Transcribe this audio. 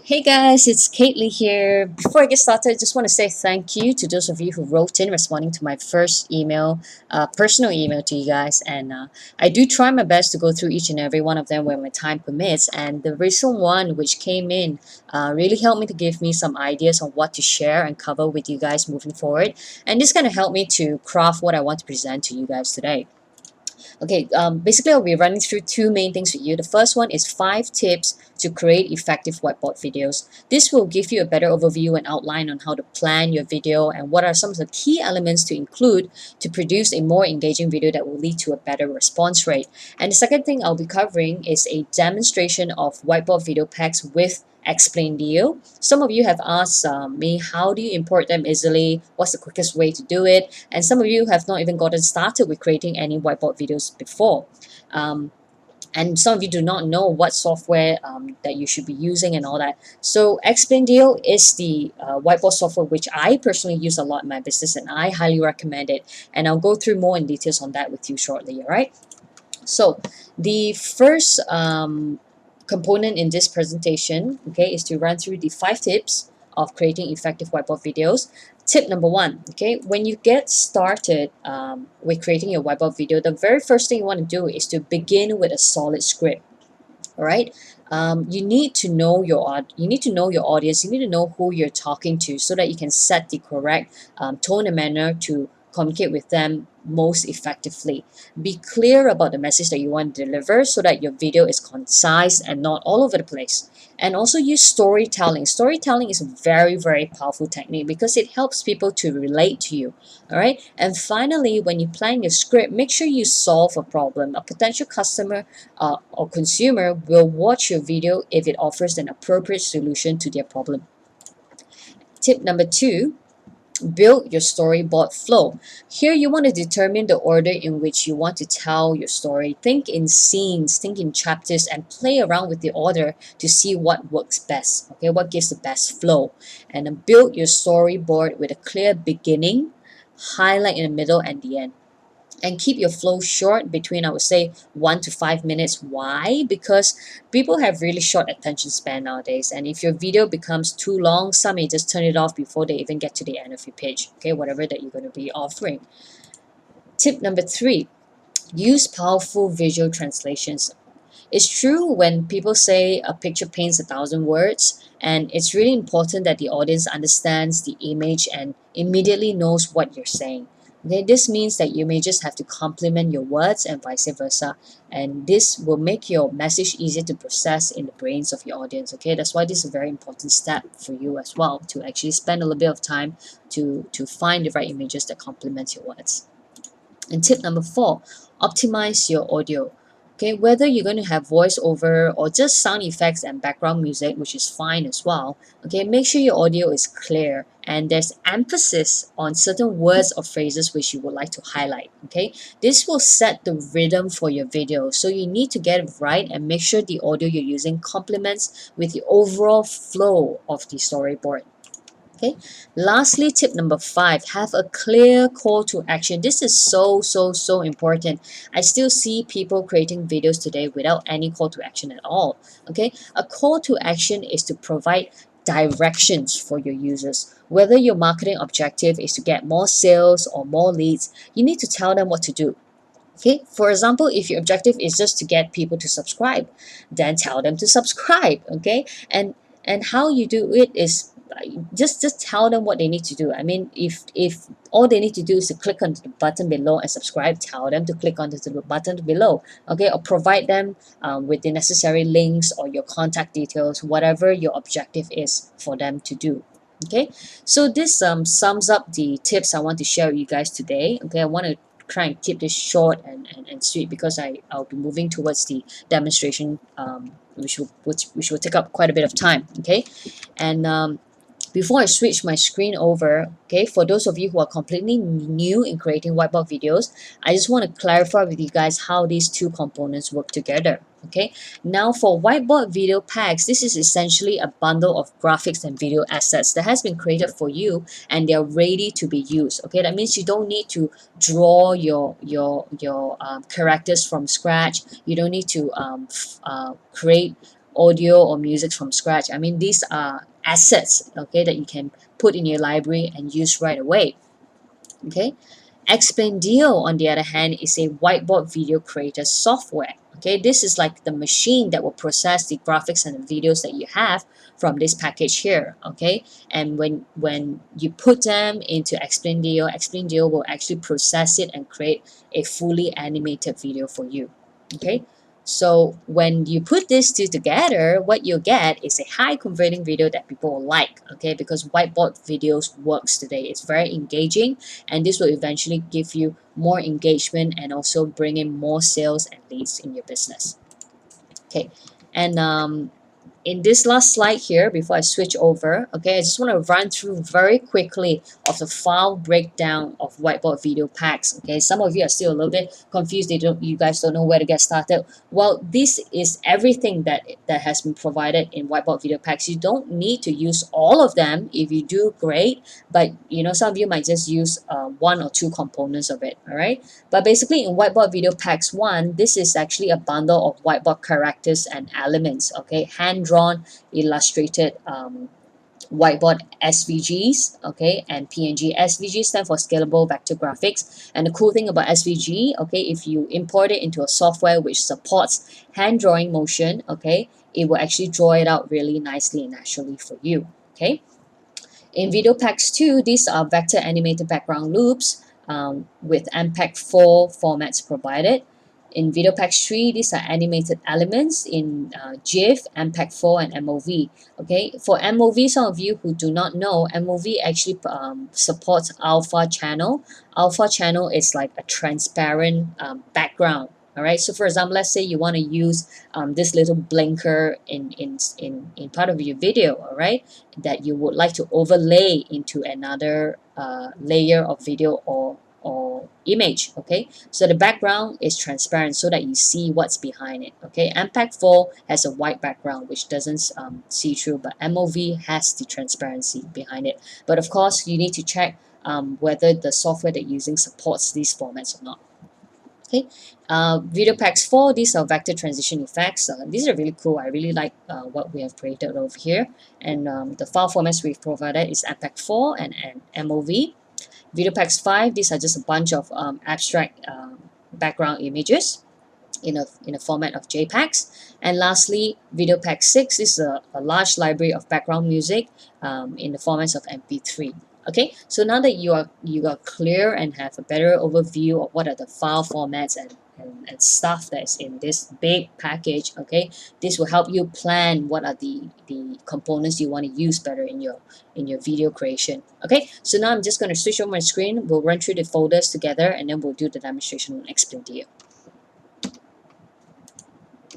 Hey guys, it's Kaylee here. Before I get started, I just want to say thank you to those of you who wrote in responding to my first email, personal email to you guys. And I do try my best to go through each and every one of them when my time permits. And the recent one which came in really helped me to give me some ideas on what to share and cover with you guys moving forward. And this kind of helped me to craft what I want to present to you guys today. Okay, basically I'll be running through two main things with you. The first one is 5 tips to create effective whiteboard videos. This will give you a better overview and outline on how to plan your video and what are some of the key elements to include to produce a more engaging video that will lead to a better response rate. And the second thing I'll be covering is a demonstration of whiteboard video packs with Explain Deal. Some of you have asked me, how do you import them easily? What's the quickest way to do it? And some of you have not even gotten started with creating any whiteboard videos before. And some of you do not know what software that you should be using and all that. So Explain Deal is the whiteboard software which I personally use a lot in my business, and I highly recommend it. And I'll go through more in details on that with you shortly, all right? So the first component in this presentation, okay, is to run through the 5 tips of creating effective whiteboard videos. Tip number 1, okay, when you get started with creating your whiteboard video, the very first thing you want to do is to begin with a solid script. All right, you need to know your audience. You need to know who you're talking to so that you can set the correct tone and manner to communicate with them most effectively. Be clear about the message that you want to deliver so that your video is concise and not all over the place. And also use storytelling. Storytelling is a very, very powerful technique because it helps people to relate to you. All right. And finally, when you plan your script, make sure you solve a problem. A potential customer or consumer will watch your video if it offers an appropriate solution to their problem. Tip number 2, build your storyboard flow. Here you want to determine the order in which you want to tell your story. Think in scenes, think in chapters, and play around with the order to see what works best, okay, what gives the best flow. And then build your storyboard with a clear beginning, highlight in the middle, and the end. And keep your flow short, between, I would say, 1 to 5 minutes. Why? Because people have really short attention span nowadays, and if your video becomes too long, some may just turn it off before they even get to the end of your page, okay, whatever that you're going to be offering. Tip number 3, use powerful visual translations. It's true when people say a picture paints 1,000 words, and it's really important that the audience understands the image and immediately knows what you're saying. Okay, this means that you may just have to complement your words and vice versa, and this will make your message easier to process in the brains of your audience. Okay, that's why this is a very important step for you as well, to actually spend a little bit of time to find the right images that complement your words. And tip number 4, optimize your audio. Okay, whether you're going to have voiceover or just sound effects and background music, which is fine as well, okay, make sure your audio is clear and there's emphasis on certain words or phrases which you would like to highlight. Okay, this will set the rhythm for your video, so you need to get it right and make sure the audio you're using complements with the overall flow of the storyboard. Okay, lastly, tip number 5, have a clear call to action. This is so important. I still see people creating videos today without any call to action at all. Okay, a call to action is to provide directions for your users. Whether your marketing objective is to get more sales or more leads, you need to tell them what to do. Okay, for example, if your objective is just to get people to subscribe, then tell them to subscribe. Okay, and how you do it is just tell them what they need to do. I mean, if all they need to do is to click on the button below and subscribe, tell them to click on the button below, okay, or provide them with the necessary links or your contact details, whatever your objective is for them to do. Okay, so this sums up the tips I want to share with you guys today. Okay, I want to try and keep this short and sweet because I'll be moving towards the demonstration, which will take up quite a bit of time. Okay, and before I switch my screen over, okay, for those of you who are completely new in creating whiteboard videos, I just want to clarify with you guys how these two components work together. Okay, now for whiteboard video packs, this is essentially a bundle of graphics and video assets that has been created for you and they're ready to be used. Okay, that means you don't need to draw your characters from scratch. You don't need to create audio or music from scratch. I mean, these are assets, okay, that you can put in your library and use right away. Okay, Expendio, on the other hand, is a whiteboard video creator software. Okay, this is like the machine that will process the graphics and the videos that you have from this package here. Okay, and when you put them into Expendio, Expendio will actually process it and create a fully animated video for you. Okay, so when you put these two together, what you get is a high converting video that people will like. Okay, because whiteboard videos works today. It's very engaging, and this will eventually give you more engagement and also bring in more sales and leads in your business. Okay, and in this last slide here, before I switch over, okay, I just want to run through very quickly of the file breakdown of Whiteboard Video Packs. Okay, some of you are still a little bit confused. You guys don't know where to get started. Well, this is everything that has been provided in Whiteboard Video Packs. You don't need to use all of them. If you do, great. But some of you might just use one or two components of it. All right. But basically, in Whiteboard Video Packs 1, this is actually a bundle of whiteboard characters and elements. Okay, hand-drawn, illustrated whiteboard SVGs, okay, and PNG. SVG stand for scalable vector graphics. And the cool thing about SVG, okay, if you import it into a software which supports hand drawing motion, okay, it will actually draw it out really nicely and naturally for you. Okay. In Video Packs 2, these are vector animated background loops with MPEG-4 formats provided. In Video Packs 3, these are animated elements in GIF, MPEG-4, and MOV. Okay, for MOV, some of you who do not know, MOV actually supports alpha channel. Alpha channel is like a transparent background. All right, so for example, let's say you want to use this little blinker in part of your video, all right, that you would like to overlay into another layer of video or image. Okay, so the background is transparent so that you see what's behind it. Okay, MPEG-4 has a white background which doesn't see through, but MOV has the transparency behind it. But of course, you need to check whether the software that you're using supports these formats or not. Okay, Video Packs 4, these are vector transition effects. These are really cool. I really like what we have created over here. And the file formats we've provided is MPEG-4 and MOV. Video Packs 5, these are just a bunch of abstract background images in a format of JPEGs. And lastly, Video Pack 6 is a large library of background music in the formats of MP3. Okay, so now that you are clear and have a better overview of what are the file formats and stuff that's in this big package, okay, this will help you plan what are the components you want to use better in your video creation. Okay, so now I'm just going to switch on my screen. We'll run through the folders together and then we'll do the demonstration on Expendio.